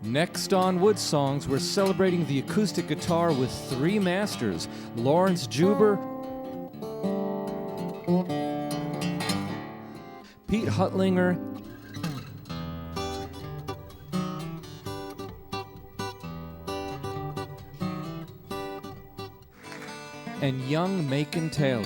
Next on Woodsongs, we're celebrating the acoustic guitar with three masters, Laurence Juber, Pete Huttlinger, and young Macon Taylor.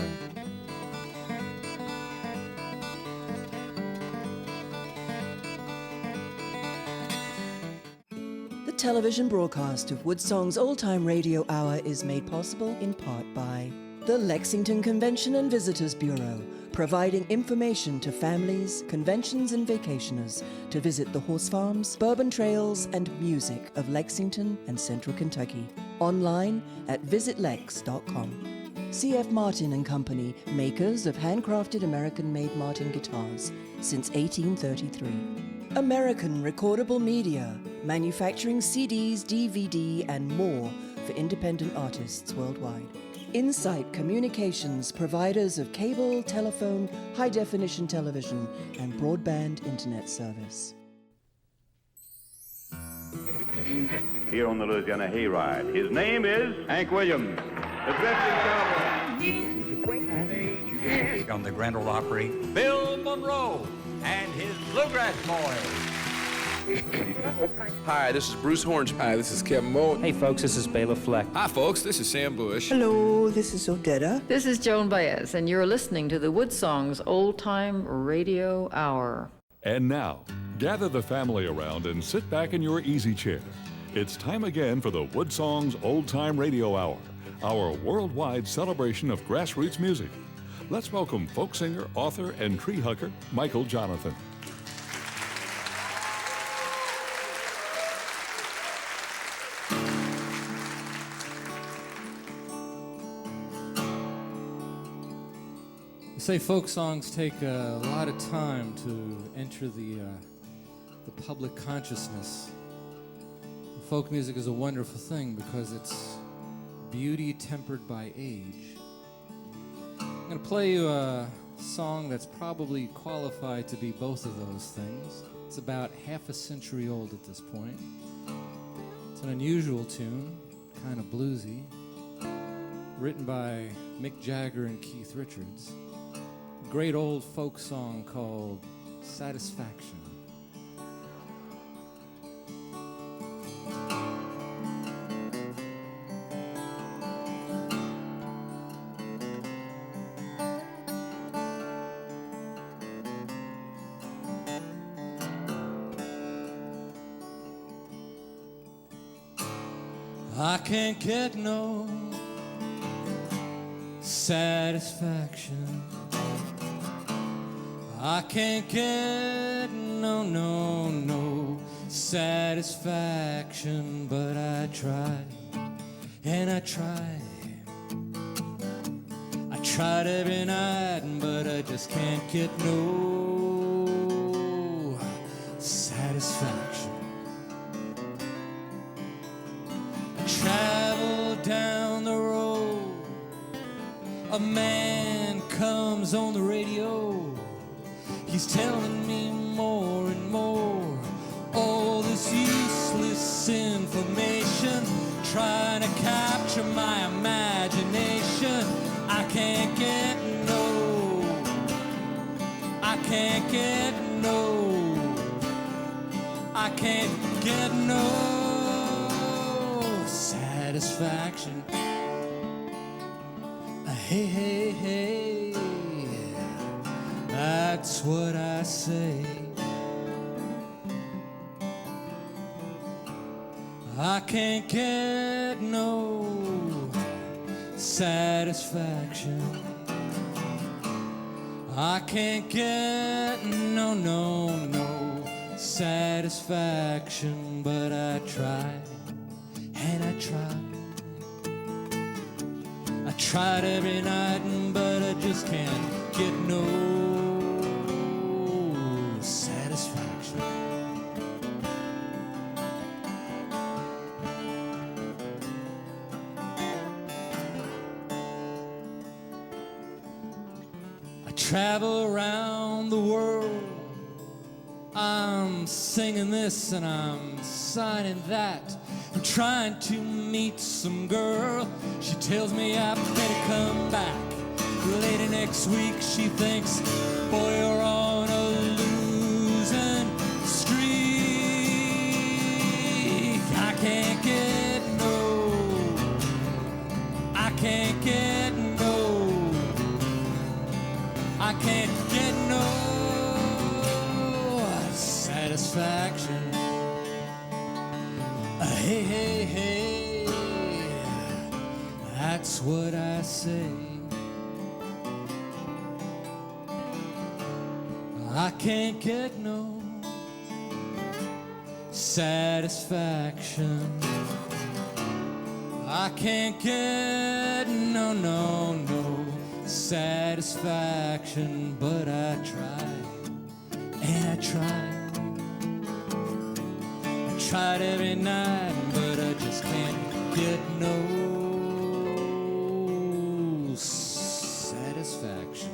The television broadcast of Woodsongs Old-Time Radio Hour is made possible in part by the Lexington Convention and Visitors Bureau, providing information to families, conventions and vacationers to visit the horse farms, bourbon trails and music of Lexington and Central Kentucky. Online at visitlex.com. C.F. Martin and Company, makers of handcrafted American-made Martin guitars since 1833. American Recordable Media, manufacturing CDs, DVD, and more for independent artists worldwide. Insight Communications, providers of cable, telephone, high-definition television, and broadband internet service. Here on the Louisiana Hayride, his name is Hank Williams, the drifting cowboy. On the Grand Ole Opry, Bill Monroe and his Bluegrass Boys. Hi, this is Bruce Horns. Hi, this is Kevin Moe. Hey folks, this is Bela Fleck. Hi folks, this is Sam Bush. Hello, this is Odetta. This is Joan Baez, and you're listening to the Woodsongs Old Time Radio Hour. And now, gather the family around and sit back in your easy chair. It's time again for the Woodsongs Old Time Radio Hour, our worldwide celebration of grassroots music. Let's welcome folk singer, author, and tree hugger, Michael Jonathan. They say folk songs take a lot of time to enter the public consciousness. Folk music is a wonderful thing because it's beauty tempered by age. I'm going to play you a song that's probably qualified to be both of those things. It's about half a century old at this point. It's an unusual tune, kind of bluesy, written by Mick Jagger and Keith Richards. A great old folk song called Satisfaction. I can't get no satisfaction. I can't get no satisfaction. But I try, and I try. I tried every night, but I just can't get no satisfaction. Travel down the road, a man comes on the radio. He's telling me more and more, all this useless information, trying to capture my imagination. I can't get no, I can't get no, I can't get no satisfaction. Hey, hey, hey, that's what I say. I can't get no satisfaction. I can't get no satisfaction. But I try, and I try. I tried every night, but I just can't get no satisfaction. I travel around the world, I'm singing this and I'm signing that. I'm trying to meet some girl. She tells me I better come back later next week. She thinks, boy, you're on a losing streak. I can't get no. I can't get no. I can't get no satisfaction. Hey, hey, hey, that's what I say. I can't get no satisfaction. I can't get no satisfaction, but I try, and I try. I tried every night, but I just can't get no satisfaction.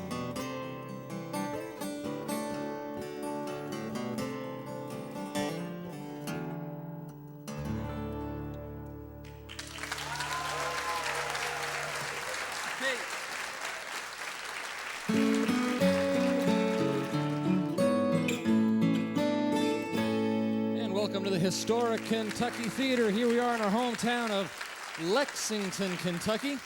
Welcome to the historic Kentucky Theater. Here we are in our hometown of Lexington, Kentucky.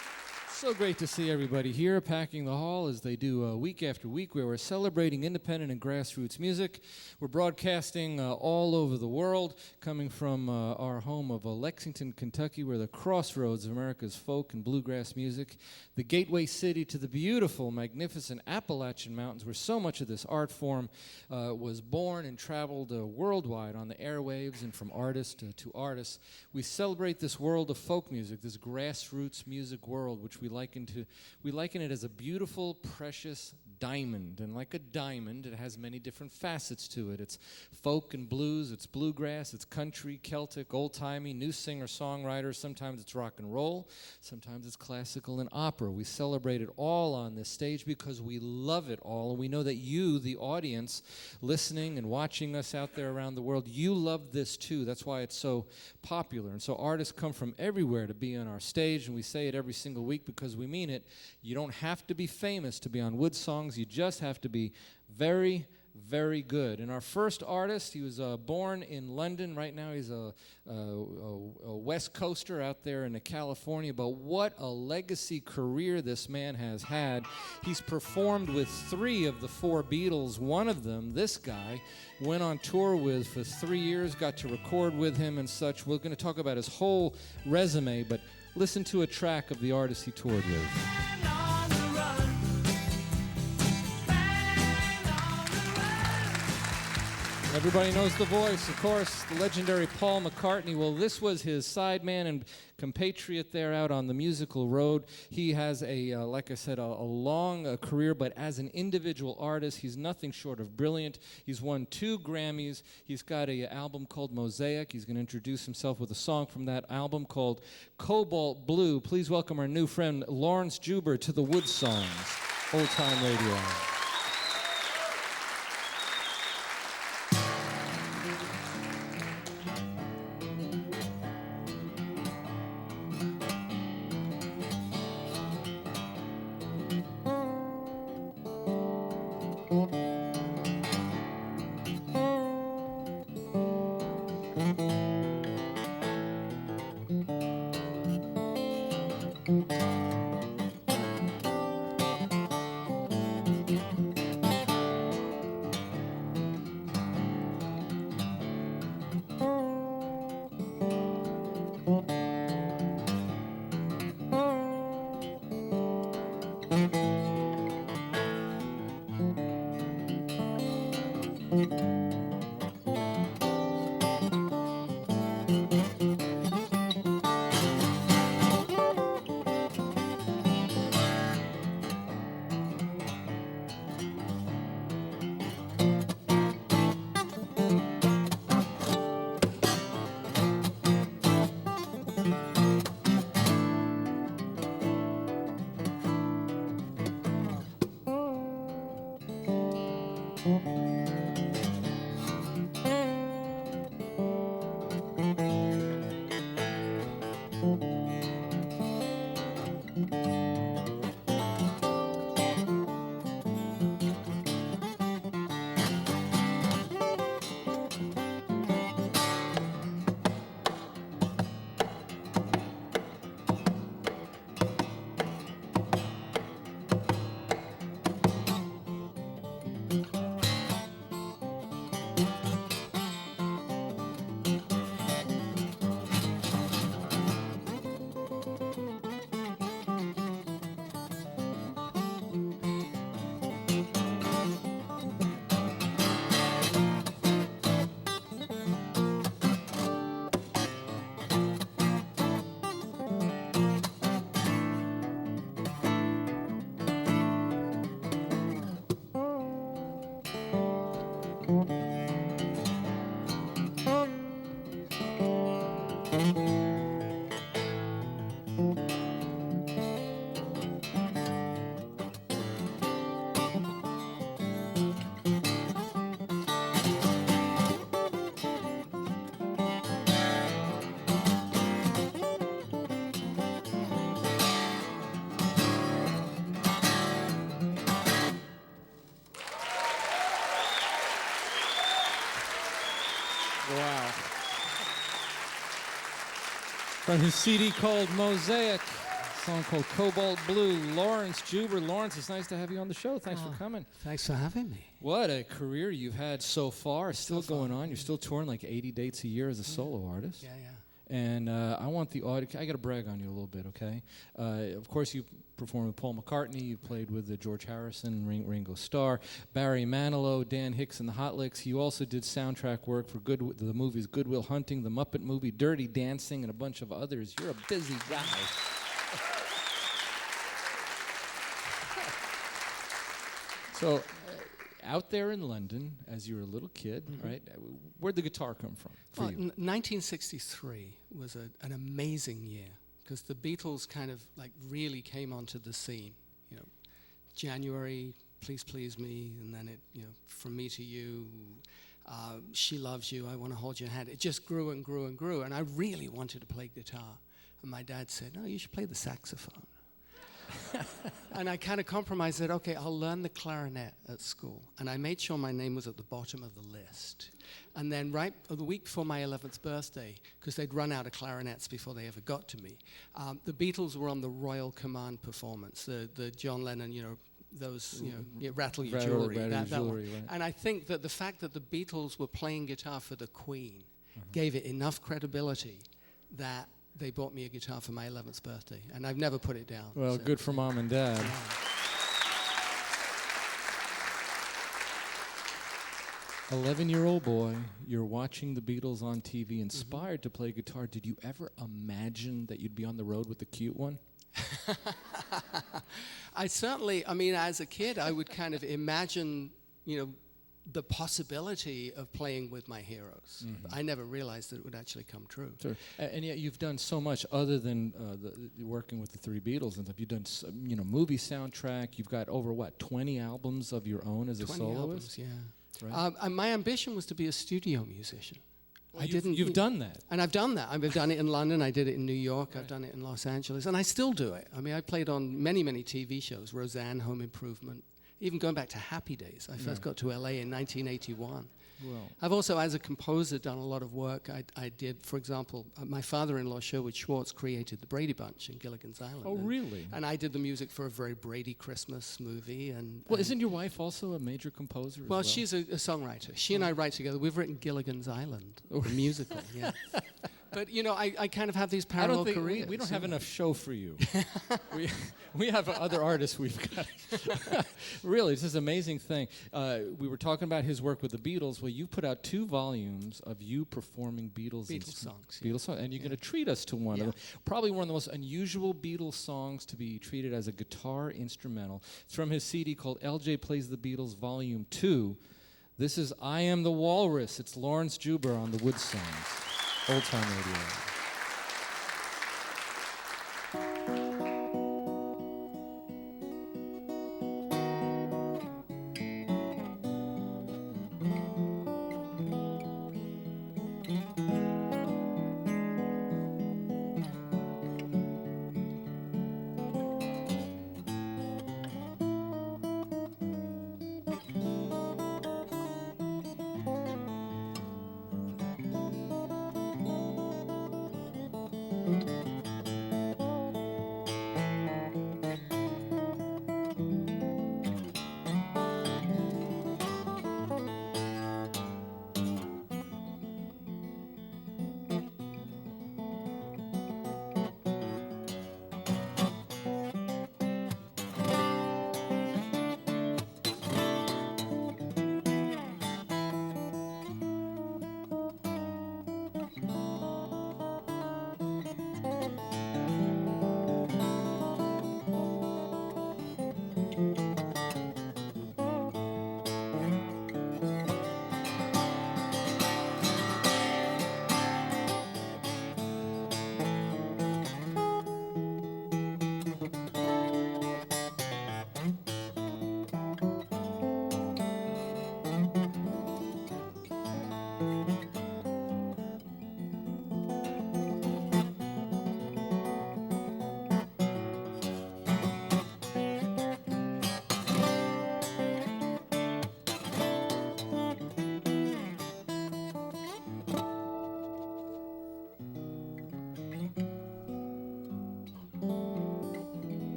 So great to see everybody here packing the hall as they do week after week, where we're celebrating independent and grassroots music. We're broadcasting all over the world, coming from our home of Lexington, Kentucky. We're the crossroads of America's folk and bluegrass music, the gateway city to the beautiful, magnificent Appalachian Mountains, where so much of this art form was born and traveled worldwide on the airwaves and from artist to artist. We celebrate this world of folk music, this grassroots music world, which we liken it as a beautiful, precious diamond. And like a diamond, it has many different facets to it. It's folk and blues, it's bluegrass, it's country, Celtic, old-timey, new singer-songwriters. Sometimes it's rock and roll, sometimes it's classical and opera. We celebrate it all on this stage because we love it all, and we know that you, the audience, listening and watching us out there around the world, you love this too. That's why it's so popular. And so artists come from everywhere to be on our stage, and we say it every single week because we mean it. You don't have to be famous to be on Woodsongs. You just have to be very, very good. And our first artist, he was born in London. Right now he's a West Coaster out there in California. But what a legacy career this man has had. He's performed with 3 of the 4 Beatles. One of them, this guy, went on tour with for 3 years, got to record with him and such. We're going to talk about his whole resume, but listen to a track of the artist he toured with. Everybody knows the voice, of course, the legendary Paul McCartney. Well, this was his sideman and compatriot there out on the musical road. He has like I said, a long career, but as an individual artist, he's nothing short of brilliant. He's won 2 Grammys. He's got an album called Mosaic. He's going to introduce himself with a song from that album called Cobalt Blue. Please welcome our new friend, Laurence Juber, to the Woodsongs, Old Time Radio. Wow. From his CD called Mosaic, a song called Cobalt Blue, Laurence Juber. Laurence, it's nice to have you on the show. Thanks for coming. Thanks for having me. What a career you've had so far. Still going on. You're still touring like 80 dates a year as a solo artist. Yeah. And I want the audience, I got to brag on you a little bit, okay? Of course, you performed with Paul McCartney. You played with George Harrison, Ringo Starr, Barry Manilow, Dan Hicks and the Hot Licks. You also did soundtrack work for the movies Good Will Hunting, The Muppet Movie, Dirty Dancing, and a bunch of others. You're a busy guy. So, out there in London, as you were a little kid, right? Where'd the guitar come from for you? 1963 was an amazing year because the Beatles kind of like really came onto the scene. You know, January, Please Please Me, and then it, you know, From Me to You, She Loves You, I Want to Hold Your Hand. It just grew and grew and grew, and I really wanted to play guitar. And my dad said, no, you should play the saxophone. And I kind of compromised, said, okay, I'll learn the clarinet at school. And I made sure my name was at the bottom of the list. And then right the week before my 11th birthday, because they'd run out of clarinets before they ever got to me, the Beatles were on the Royal Command performance, the John Lennon, you know, those, rattle your jewelry, that one. Right. And I think that the fact that the Beatles were playing guitar for the Queen gave it enough credibility that they bought me a guitar for my 11th birthday, and I've never put it down. Well, good for Mom and Dad. Yeah. 11-year-old boy, you're watching the Beatles on TV, inspired to play guitar. Did you ever imagine that you'd be on the road with the cute one? I mean, as a kid, I would kind of imagine, you know, the possibility of playing with my heroes. I never realized that it would actually come true. Sure. And yet you've done so much other than working with the three Beatles and stuff. You've done, movie soundtrack. You've got over, 20 albums of your own as a 20 soloist? albums, yeah. Right. And my ambition was to be a studio musician. Well, you've done that. And I've done that. I've done it in London. I did it in New York. Right. I've done it in Los Angeles. And I still do it. I mean, I played on many, many TV shows. Roseanne, Home Improvement. Even going back to Happy Days. I first got to LA in 1981. Well, I've also, as a composer, done a lot of work. I did, for example, my father-in-law, Sherwood Schwartz, created the Brady Bunch in Gilligan's Island. Oh, really? And I did the music for a very Brady Christmas movie. Well, isn't your wife also a major composer as well? Well, she's a songwriter. She and I write together. We've written Gilligan's Island, the musical, yeah. But, you know, I kind of have these parallel careers. We don't have enough show for you. we have other artists we've got. Really, it's this amazing thing. We were talking about his work with the Beatles. Well, you put out 2 volumes of you performing Beatles songs. Beatles songs, and you're going to treat us to one of them. Probably one of the most unusual Beatles songs to be treated as a guitar instrumental. It's from his CD called LJ Plays The Beatles Volume 2. This is I Am the Walrus. It's Laurence Juber on the Woodsongs. Old Time Radio.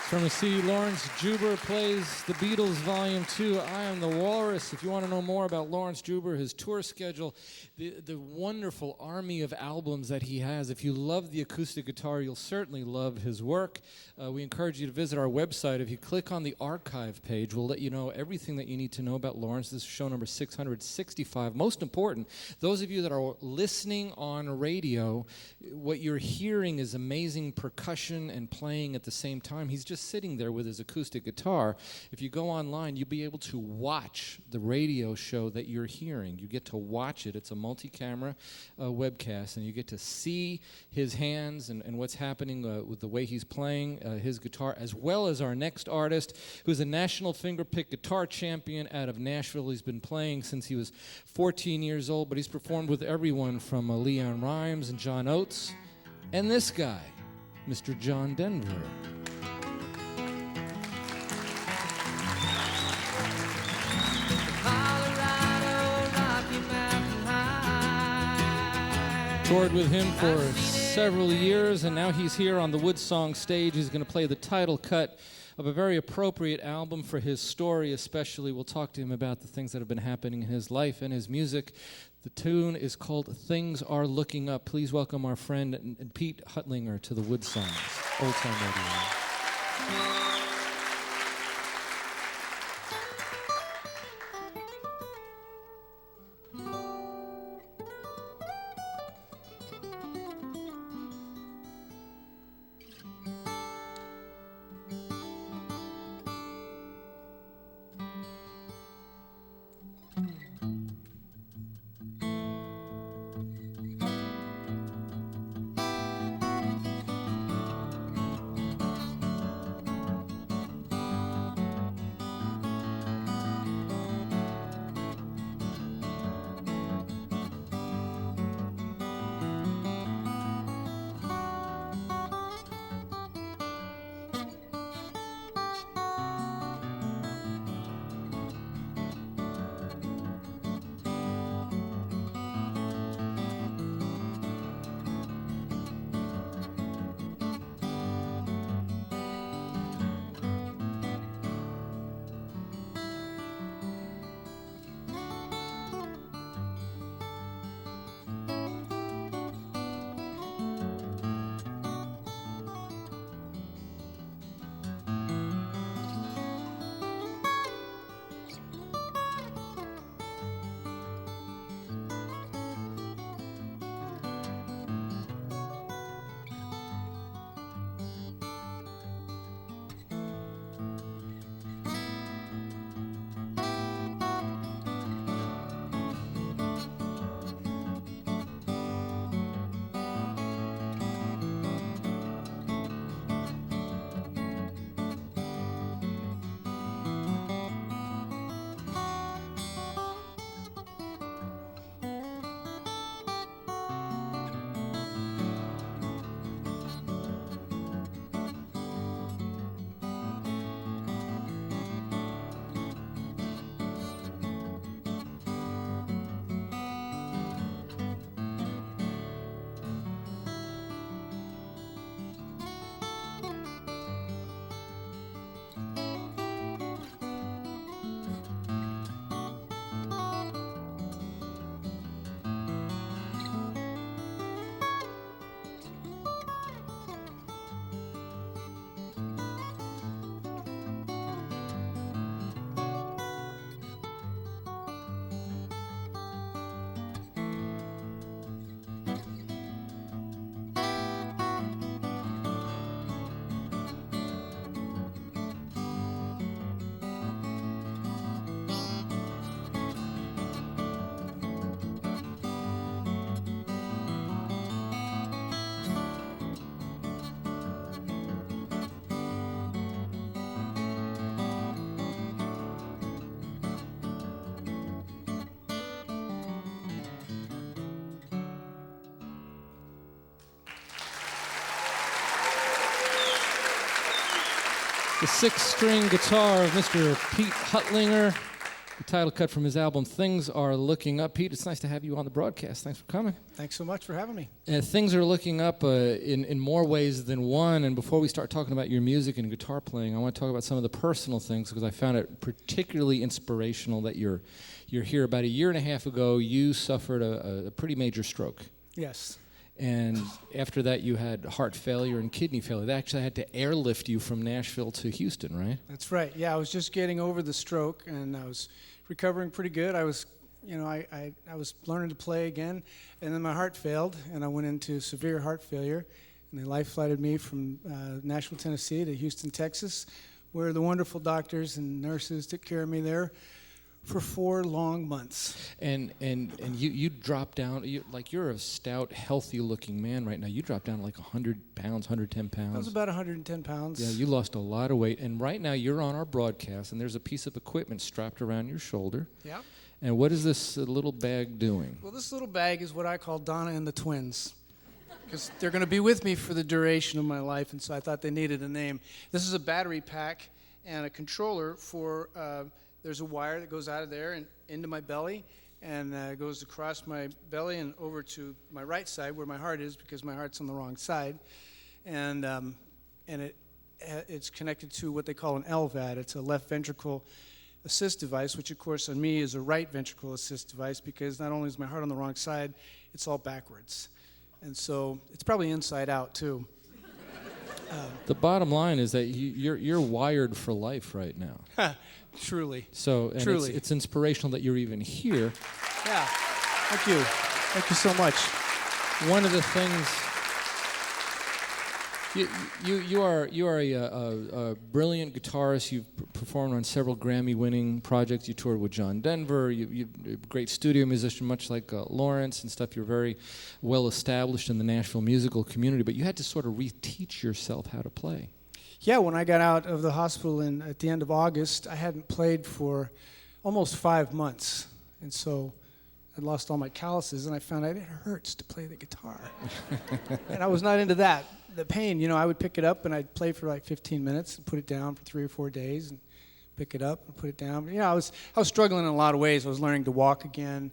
From the CD, Laurence Juber plays The Beatles Volume 2. I am the Walrus. If you want to know more about Laurence Juber, his tour schedule, the wonderful army of albums that he has, if you love the acoustic guitar, you'll certainly love his work. We encourage you to visit our website. If you click on the archive page, we'll let you know everything that you need to know about Laurence. This is show number 665. Most important, those of you that are listening on radio, what you're hearing is amazing percussion and playing at the same time. He's just sitting there with his acoustic guitar. If you go online, you'll be able to watch the radio show that you're hearing. You get to watch it. It's a multi-camera webcast, and you get to see his hands and what's happening with the way he's playing his guitar, as well as our next artist, who's a national fingerpick guitar champion out of Nashville. He's been playing since he was 14 years old, but he's performed with everyone from LeAnn Rimes and John Oates, and this guy, Mr. John Denver. Toured with him for several years, and now he's here on the Woodsongs stage. He's going to play the title cut of a very appropriate album for his story, especially. We'll talk to him about the things that have been happening in his life and his music. The tune is called Things Are Looking Up. Please welcome our friend and Pete Huttlinger to the Woodsongs Old Time Radio. The six-string guitar of Mr. Pete Huttlinger. The title cut from his album, Things Are Looking Up. Pete, it's nice to have you on the broadcast. Thanks for coming. Thanks so much for having me. Things are looking up in more ways than one. And before we start talking about your music and guitar playing, I want to talk about some of the personal things because I found it particularly inspirational that you're here. About a year and a half ago, you suffered a pretty major stroke. Yes. And after that, you had heart failure and kidney failure. They actually had to airlift you from Nashville to Houston, right? That's right. Yeah, I was just getting over the stroke, and I was recovering pretty good. I was, I was learning to play again, and then my heart failed, and I went into severe heart failure, and they life-flighted me from Nashville, Tennessee to Houston, Texas, where the wonderful doctors and nurses took care of me there for 4 long months. And you dropped down, you're a stout, healthy-looking man right now. You dropped down like 100 pounds, 110 pounds. I was about 110 pounds. Yeah, you lost a lot of weight. And right now you're on our broadcast, and there's a piece of equipment strapped around your shoulder. Yeah. And what is this little bag doing? Well, this little bag is what I call Donna and the Twins, because they're going to be with me for the duration of my life, and so I thought they needed a name. This is a battery pack and a controller for... there's a wire that goes out of there and into my belly, and goes across my belly and over to my right side where my heart is, because my heart's on the wrong side, and it's connected to what they call an LVAD. It's a left ventricle assist device, which of course on me is a right ventricle assist device, because not only is my heart on the wrong side, it's all backwards, and so it's probably inside out too. The bottom line is that you're wired for life right now. Truly. So, and Truly. It's inspirational that you're even here. Yeah. Thank you. Thank you so much. One of the things you are a brilliant guitarist. You've performed on several Grammy-winning projects. You toured with John Denver. You're a great studio musician, much like Laurence and stuff. You're very well established in the Nashville musical community. But you had to sort of reteach yourself how to play. Yeah, when I got out of the hospital at the end of August, I hadn't played for almost 5 months. And so I'd lost all my calluses, and I found out it hurts to play the guitar. And I was not into that. The pain, I would pick it up, and I'd play for like 15 minutes and put it down for 3 or 4 days and pick it up and put it down. I was struggling in a lot of ways. I was learning to walk again,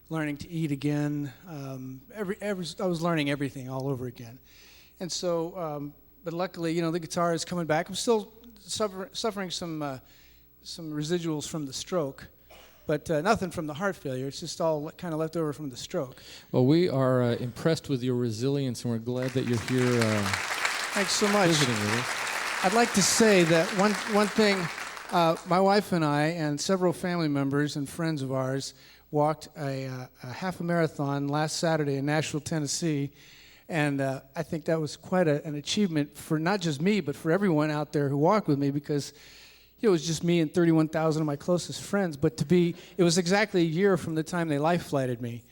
learning to eat again. I was learning everything all over again. And so... but luckily, the guitar is coming back. I'm still suffering some residuals from the stroke, but nothing from the heart failure. It's just all kind of left over from the stroke. Well, we are impressed with your resilience, and we're glad that you're here. Thanks so much. Visiting with us. I'd like to say that one thing, my wife and I and several family members and friends of ours walked a half a marathon last Saturday in Nashville, Tennessee. And I think that was quite an achievement for not just me, but for everyone out there who walked with me, because it was just me and 31,000 of my closest friends. But it was exactly a year from the time they life-flighted me.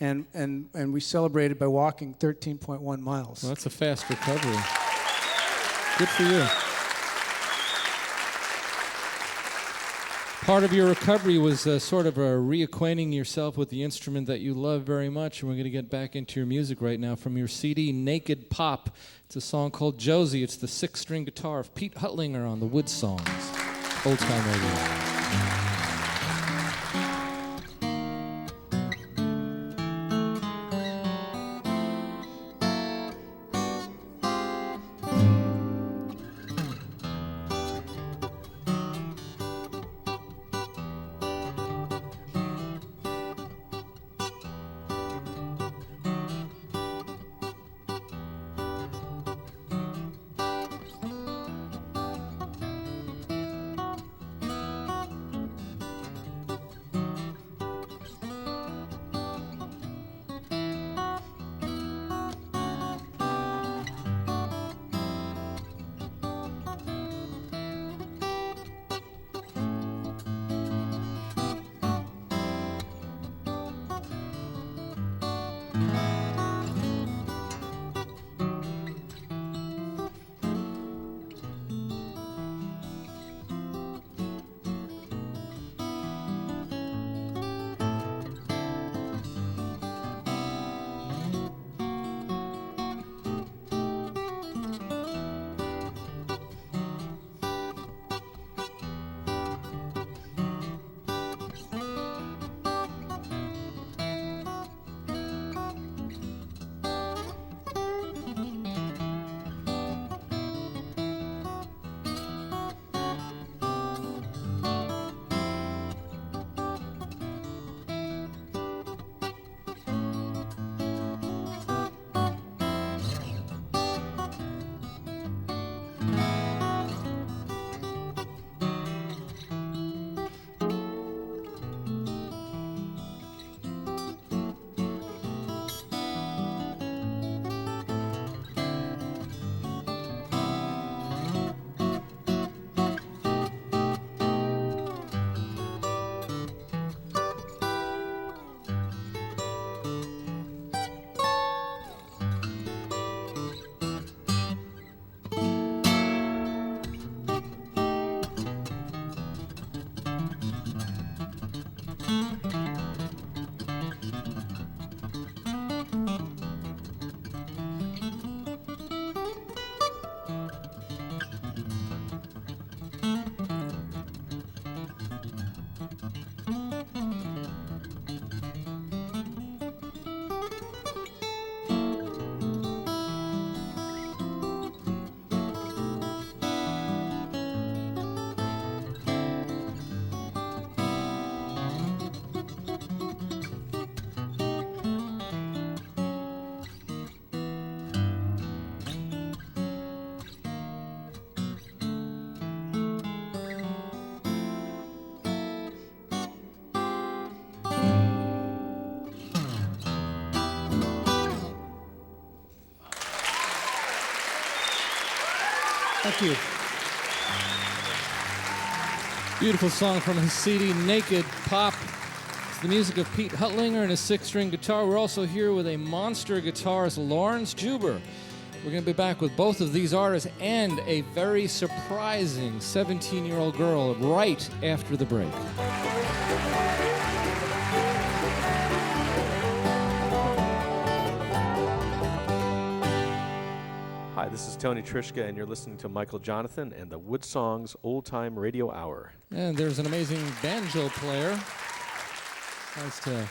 And we celebrated by walking 13.1 miles. Well, that's a fast recovery. Good for you. Part of your recovery was sort of reacquainting yourself with the instrument that you love very much, and we're going to get back into your music right now from your CD, Naked Pop. It's a song called Josie. It's the 6-string guitar of Pete Huttlinger on the Woodsongs, Old Time Radio. Thank you. Beautiful song from his CD, Naked Pop. It's the music of Pete Huttlinger and his six-string guitar. We're also here with a monster guitarist, Laurence Juber. We're going to be back with both of these artists and a very surprising 17-year-old girl right after the break. Hi, this is Tony Trischka, and you're listening to Michael Jonathan and the Woodsongs Old Time Radio Hour. And there's an amazing banjo player. Nice to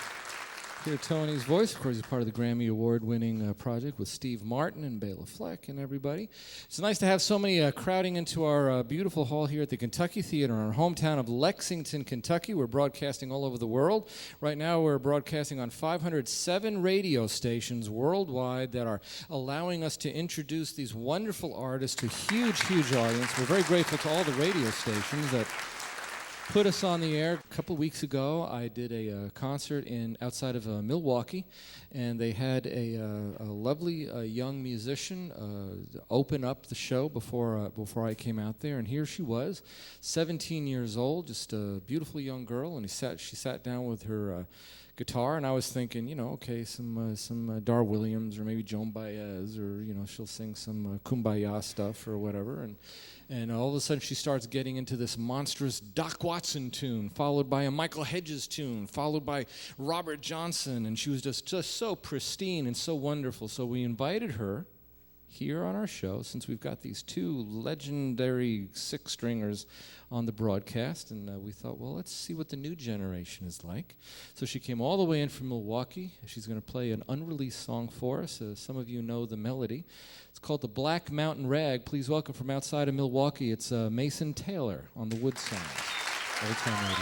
hear Tony's voice. Of course, he's part of the Grammy Award-winning project with Steve Martin and Bela Fleck and everybody. It's nice to have so many crowding into our beautiful hall here at the Kentucky Theater in our hometown of Lexington, Kentucky. We're broadcasting all over the world. Right now, we're broadcasting on 507 radio stations worldwide that are allowing us to introduce these wonderful artists to a huge, huge audience. We're very grateful to all the radio stations that put us on the air. A couple weeks ago, I did a concert outside of Milwaukee, and they had a lovely young musician open up the show before I came out there, and here she was, 17 years old, just a beautiful young girl, and she sat down with her guitar, and I was thinking, okay, some Dar Williams or maybe Joan Baez, or she'll sing some Kumbaya stuff or whatever, and all of a sudden she starts getting into this monstrous Doc Watson tune, followed by a Michael Hedges tune, followed by Robert Johnson, and she was just so pristine and so wonderful. So we invited her here on our show, since we've got these two legendary six-stringers on the broadcast, and we thought, well, let's see what the new generation is like. So she came all the way in from Milwaukee. She's going to play an unreleased song for us. Some of you know the melody. It's called The Black Mountain Rag. Please welcome from outside of Milwaukee, it's Mason Taylor on the Woodsongs Old Time Radio.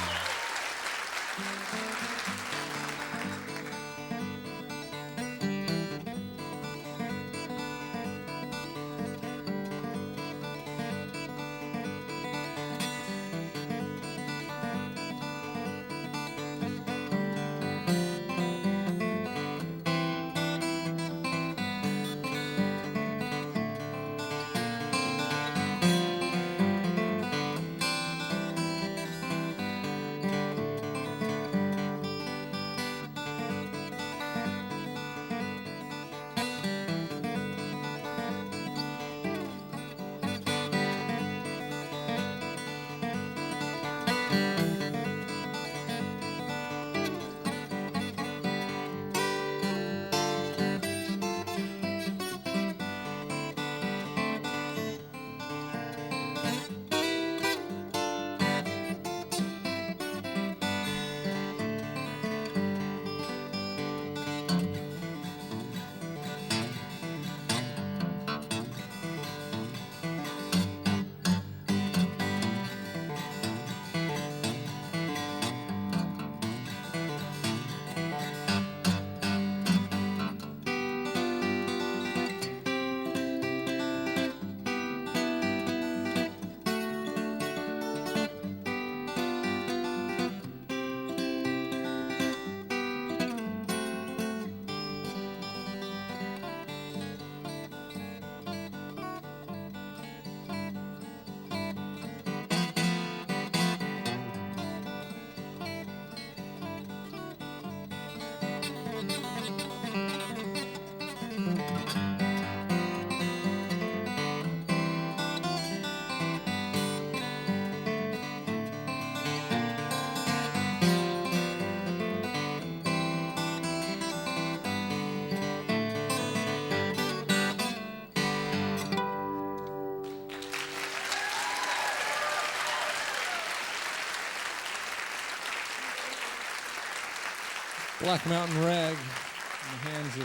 Black Mountain Rag in the hands of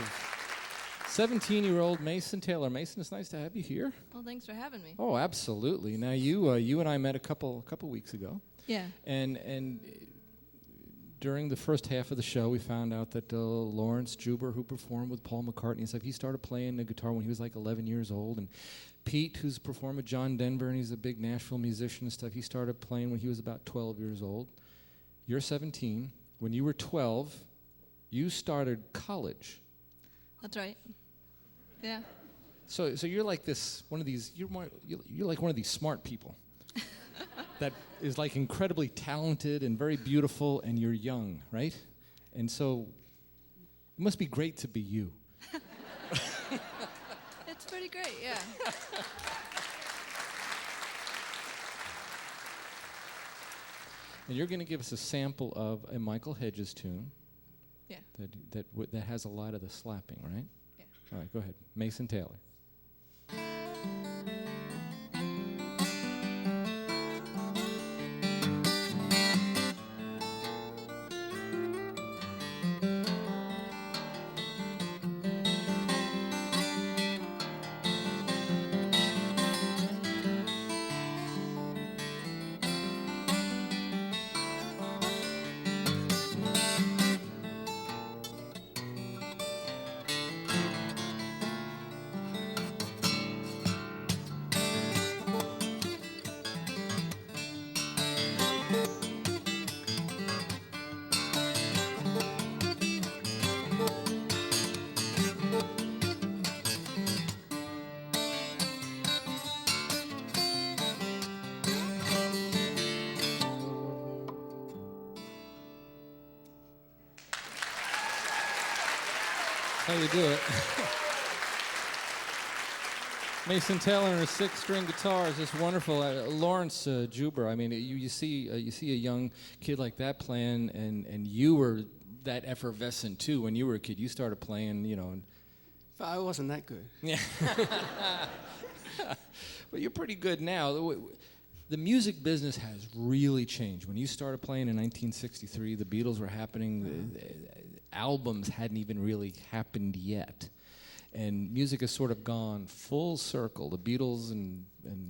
17-year-old Mason Taylor. Mason, it's nice to have you here. Well, thanks for having me. Oh, absolutely. Now, you and I met a couple weeks ago. Yeah. And during the first half of the show, we found out that Laurence Juber, who performed with Paul McCartney and stuff, he started playing the guitar when he was like 11 years old. And Pete, who's performed with John Denver, and he's a big Nashville musician and stuff, he started playing when he was about 12 years old. You're 17. When you were 12, you started college. That's right. Yeah. So you're like you're like one of these smart people that is like incredibly talented and very beautiful, and you're young, right? And so it must be great to be you. It's pretty great, yeah. And you're going to give us a sample of a Michael Hedges tune. Yeah. That has a lot of the slapping, right? Yeah. All right, go ahead. Mason Taylor. How you do it. Mason Taylor and her 6-string guitar is just wonderful. Laurence Juber. I mean, you see a young kid like that playing, and you were that effervescent too when you were a kid. You started playing, you know. But I wasn't that good. Yeah. But you're pretty good now. The music business has really changed. When you started playing in 1963, the Beatles were happening. Albums hadn't even really happened yet. And music has sort of gone full circle. The Beatles and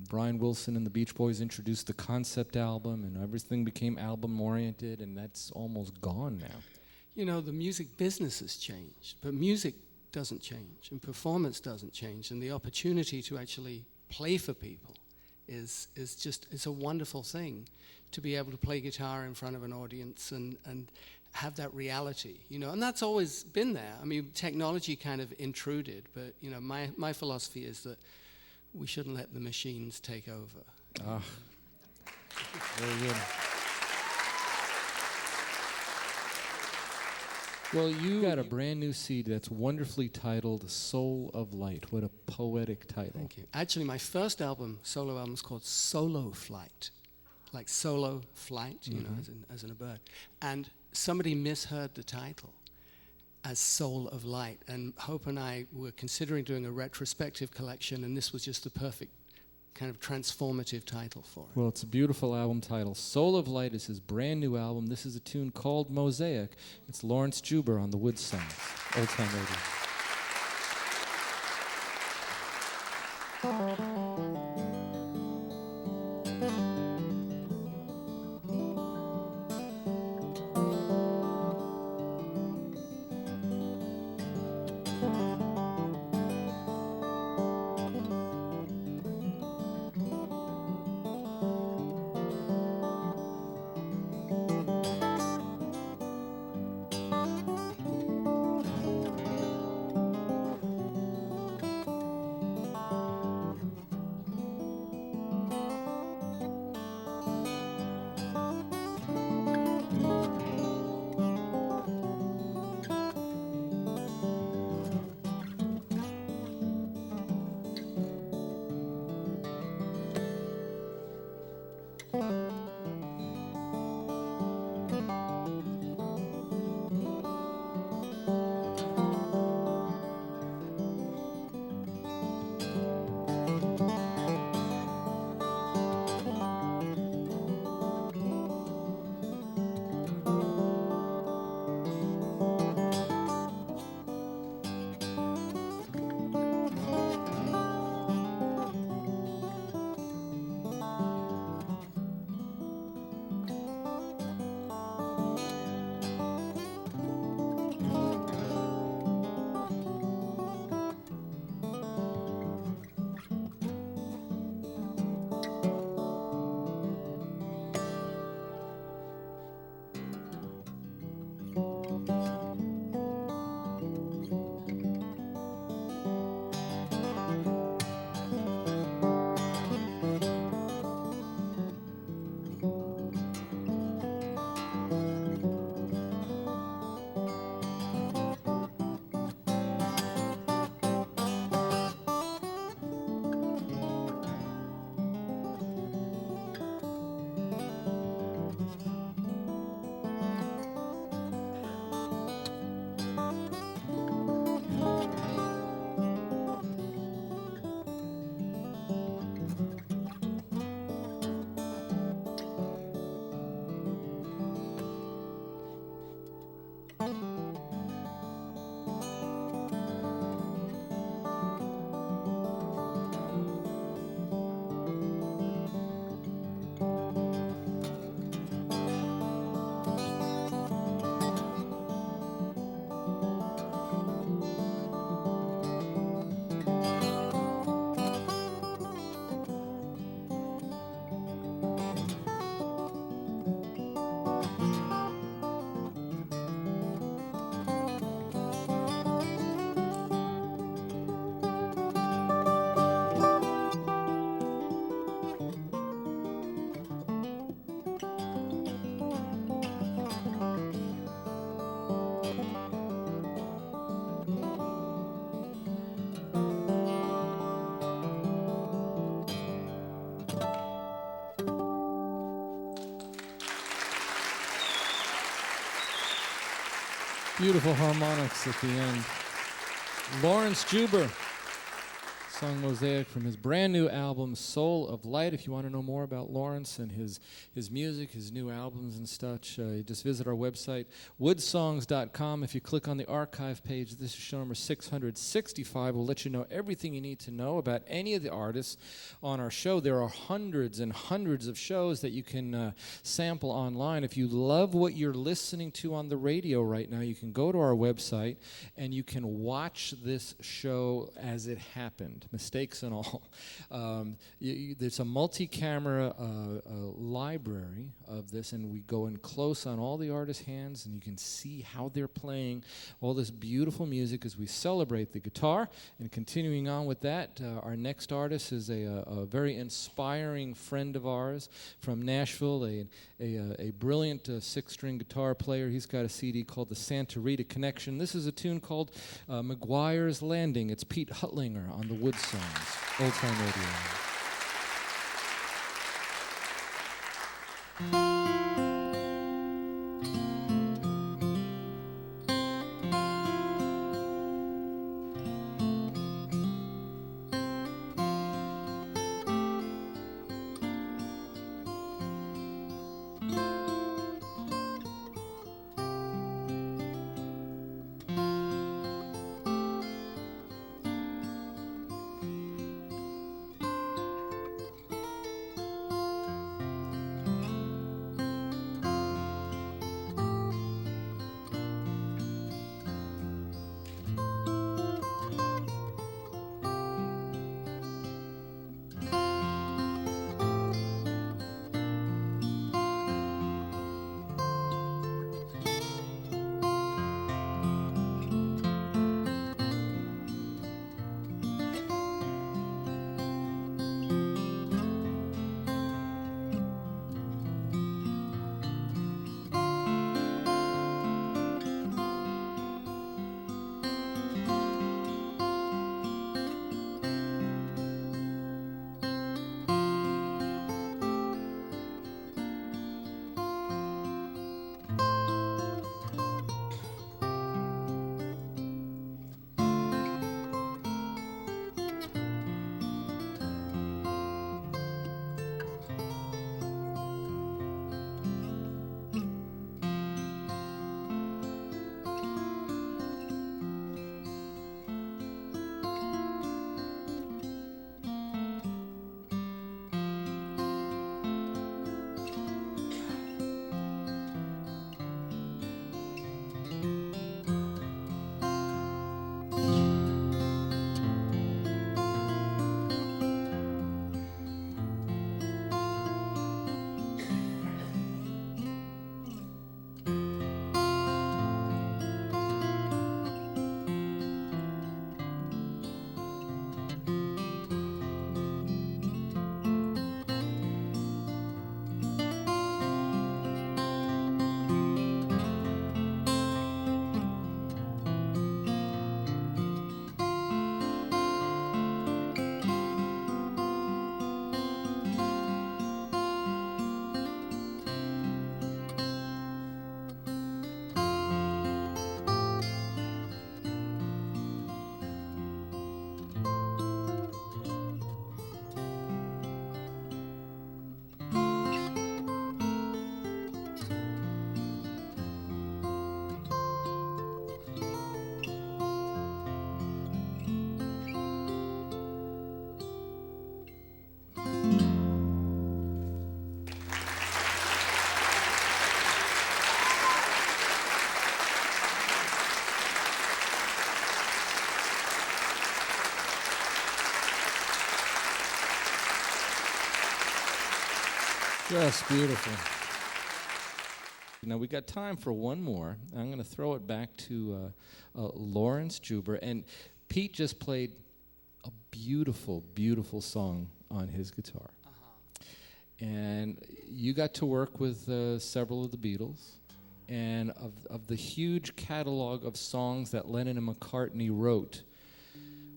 Brian Wilson and the Beach Boys introduced the concept album, and everything became album-oriented, and that's almost gone now. You know, the music business has changed, but music doesn't change, and performance doesn't change, and the opportunity to actually play for people is it's a wonderful thing to be able to play guitar in front of an audience and have that reality, you know, and that's always been there. I mean, technology kind of intruded, but, you know, my philosophy is that we shouldn't let the machines take over. Ah, very good. Well, you got a brand new CD that's wonderfully titled Soul of Light. What a poetic title. Thank you. Actually, my first solo album, is called Solo Flight, like solo flight, you know, as in a bird. And somebody misheard the title as Soul of Light, and Hope and I were considering doing a retrospective collection, and this was just the perfect kind of transformative title for it. Well, it's a beautiful album title. Soul of Light is his brand new album. This is a tune called Mosaic. It's Laurence Juber on the Woodsongs, Old Time Radio. Beautiful harmonics at the end. Laurence Juber, song Mosaic from his brand new album, Soul of Light. If you want to know more about Laurence and his music, his new albums and such, just visit our website, woodsongs.com. If you click on the archive page, this is show number 665. We'll let you know everything you need to know about any of the artists on our show. There are hundreds and hundreds of shows that you can sample online. If you love what you're listening to on the radio right now, you can go to our website and you can watch this show as it happened. Mistakes and all. There's a multi-camera library of this, and we go in close on all the artists' hands, and you can see how they're playing all this beautiful music as we celebrate the guitar. And continuing on with that, our next artist is a very inspiring friend of ours from Nashville, a brilliant six-string guitar player. He's got a CD called The Santa Rita Connection. This is a tune called McGuire's Landing. It's Pete Huttlinger on the Woodsongs, Old Time Radio. Just beautiful. Now we got time for one more. I'm going to throw it back to Laurence Juber. And Pete just played a beautiful, beautiful song on his guitar. And you got to work with several of the Beatles. And of the huge catalog of songs that Lennon and McCartney wrote,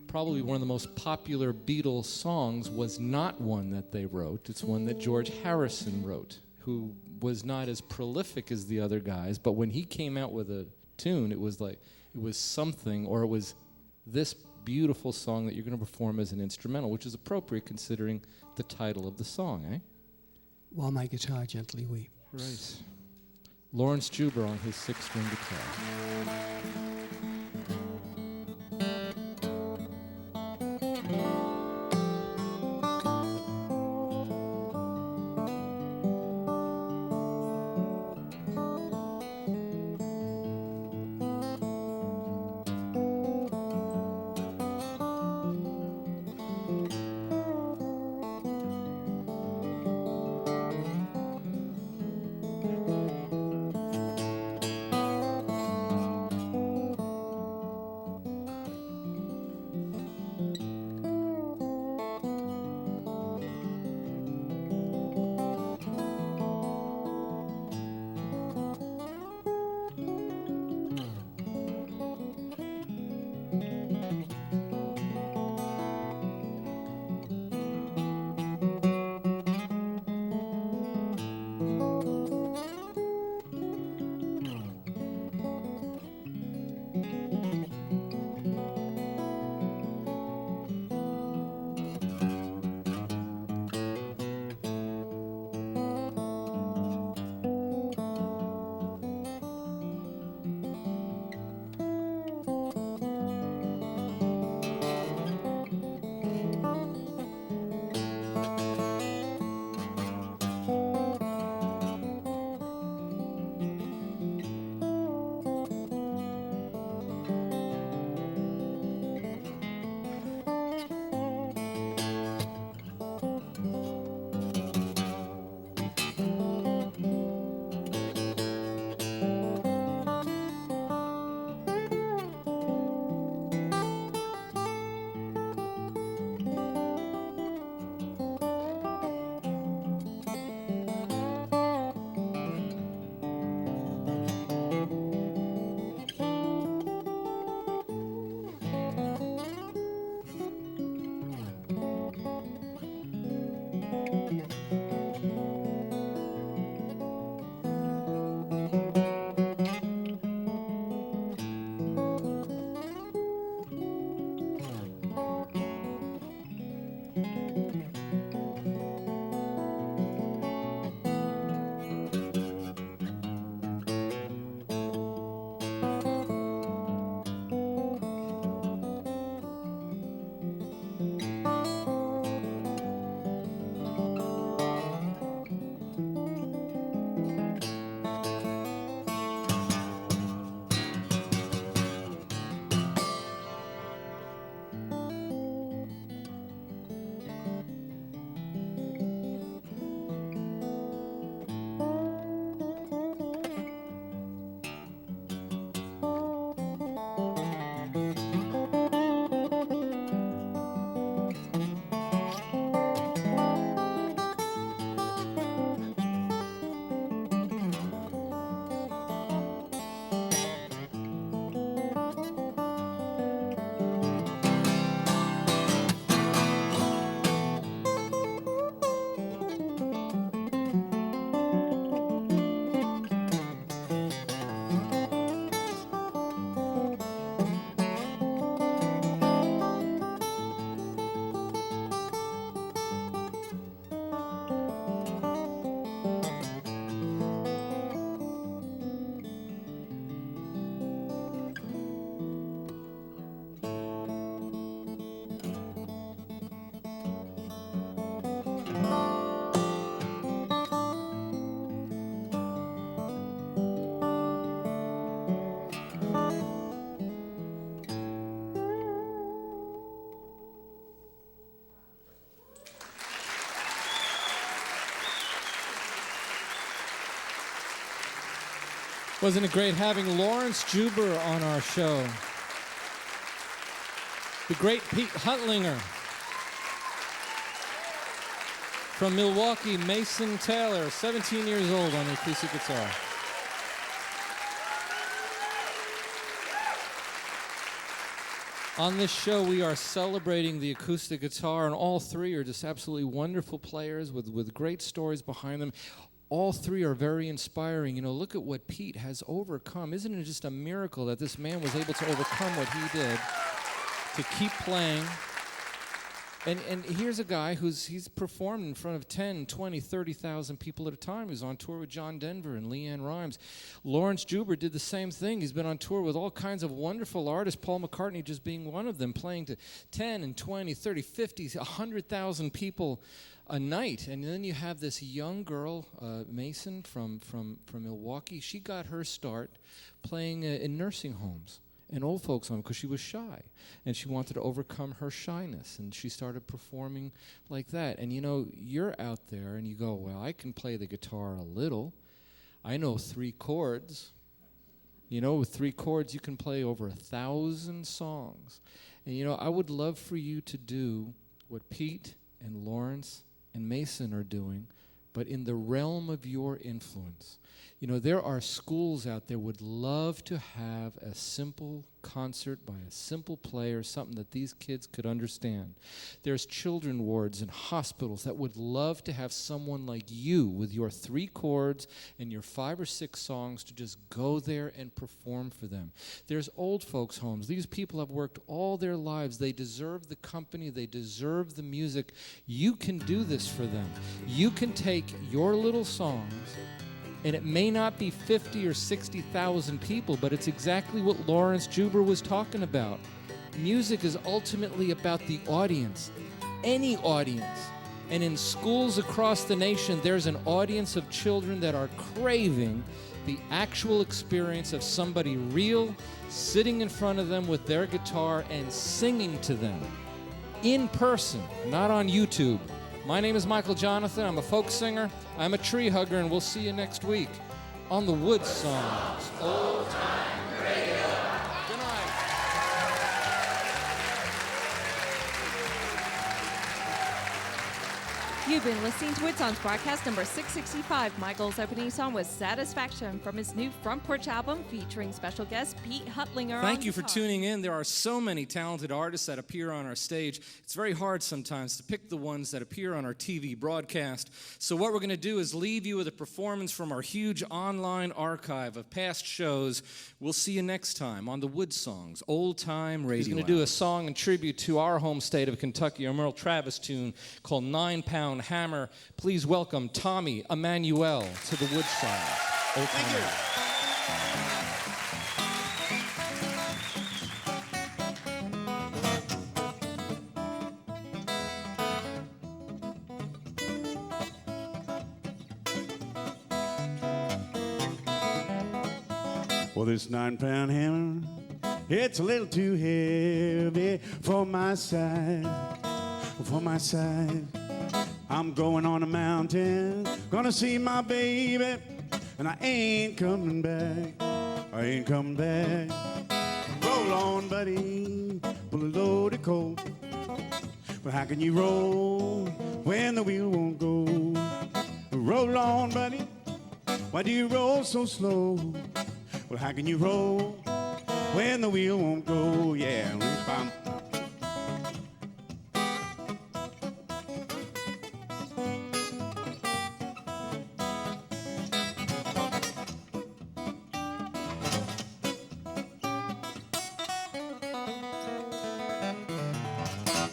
probably one of the most popular Beatles songs was not one that they wrote. It's one that George Harrison wrote, who was not as prolific as the other guys. But when he came out with a tune. It was something, or it was this beautiful song that you're going to perform as an instrumental, which is appropriate considering the title of the song, eh? While My Guitar Gently Weeps. Right. Laurence Juber on his 6-string guitar. Wasn't it great having Laurence Juber on our show? The great Pete Huttlinger. From Milwaukee, Mason Taylor, 17 years old on the acoustic guitar. On this show, we are celebrating the acoustic guitar, and all three are just absolutely wonderful players with great stories behind them. all three are very inspiring. You know, look at what Pete has overcome. Isn't it just a miracle that this man was able to overcome what he did, to keep playing? And here's a guy he's performed in front of 10, 20, 30,000 people at a time. He's on tour with John Denver and LeAnn Rimes. Laurence Juber did the same thing. He's been on tour with all kinds of wonderful artists, Paul McCartney just being one of them, playing to 10 and 20, 30, 50, 100,000 people a night. And then you have this young girl, Mason from Milwaukee. She got her start playing in nursing homes and old folks home because she was shy, and she wanted to overcome her shyness, and she started performing like that. And you know, you're out there and you go, well, I can play the guitar a little. I know 3 chords. You know, with 3 chords you can play over 1,000 songs. And you know, I would love for you to do what Pete and Laurence and Mason are doing, but in the realm of your influence. You know, there are schools out there would love to have a simple concert by a simple player, something that these kids could understand. There's children wards and hospitals that would love to have someone like you with your 3 chords and your 5 or 6 songs to just go there and perform for them. There's old folks' homes. These people have worked all their lives. They deserve the company. They deserve the music. You can do this for them. You can take your little songs, and it may not be 50 or 60,000 people, but it's exactly what Laurence Juber was talking about. Music is ultimately about the audience, any audience. And in schools across the nation, there's an audience of children that are craving the actual experience of somebody real sitting in front of them with their guitar and singing to them in person, not on YouTube. My name is Michael Jonathan. I'm a folk singer. I'm a tree hugger, and we'll see you next week on the Woodsongs Old Time Radio. Good night. You've been listening to Woodsongs broadcast number 665. Michael's opening song was Satisfaction from his new Front Porch album featuring special guest Pete Huttlinger. Thank you for tuning in. There are so many talented artists that appear on our stage. It's very hard sometimes to pick the ones that appear on our TV broadcast. So what we're going to do is leave you with a performance from our huge online archive of past shows. We'll see you next time on the Woodsongs Old Time Radio. He's going to do a song in tribute to our home state of Kentucky, a Merle Travis tune called 9 Pound Hammer. Please welcome Tommy Emmanuel to the Woodsongs Old Time Radio. Well, this 9-pound hammer, it's a little too heavy for my size, for my size. I'm going on a mountain, gonna see my baby, and I ain't coming back, I ain't coming back. Roll on, buddy, pull a loaded coat. But how can you roll when the wheel won't go? Roll on, buddy, why do you roll so slow? Well, how can you roll when the wheel won't go? Yeah,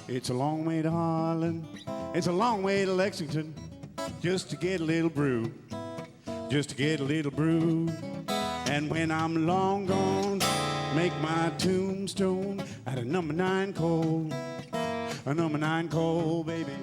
it's a long way to Harlan, it's a long way to Lexington, just to get a little brew, just to get a little brew. And when I'm long gone, make my tombstone out of number 9 coal, a number 9 coal, baby.